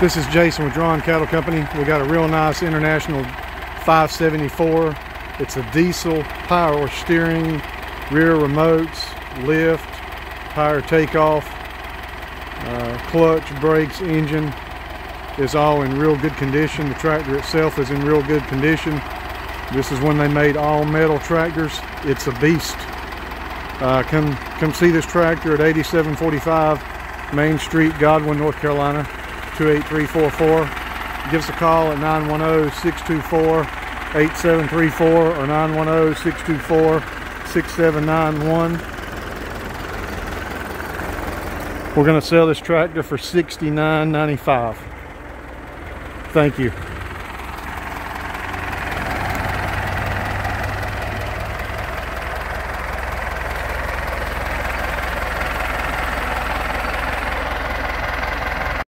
This is Jason with Drawn Cattle Company. We got a real nice International 574. It's a diesel, power steering, rear remotes, lift, power takeoff, clutch, brakes, engine is all in real good condition. The tractor itself is in real good condition. This is when they made all metal tractors. It's a beast. Come see this tractor at 8745 Main Street, Godwin, North Carolina, 28344. Give us a call at 910-624-8734 or 910-624-6791. We're going to sell this tractor for $69.95. Thank you.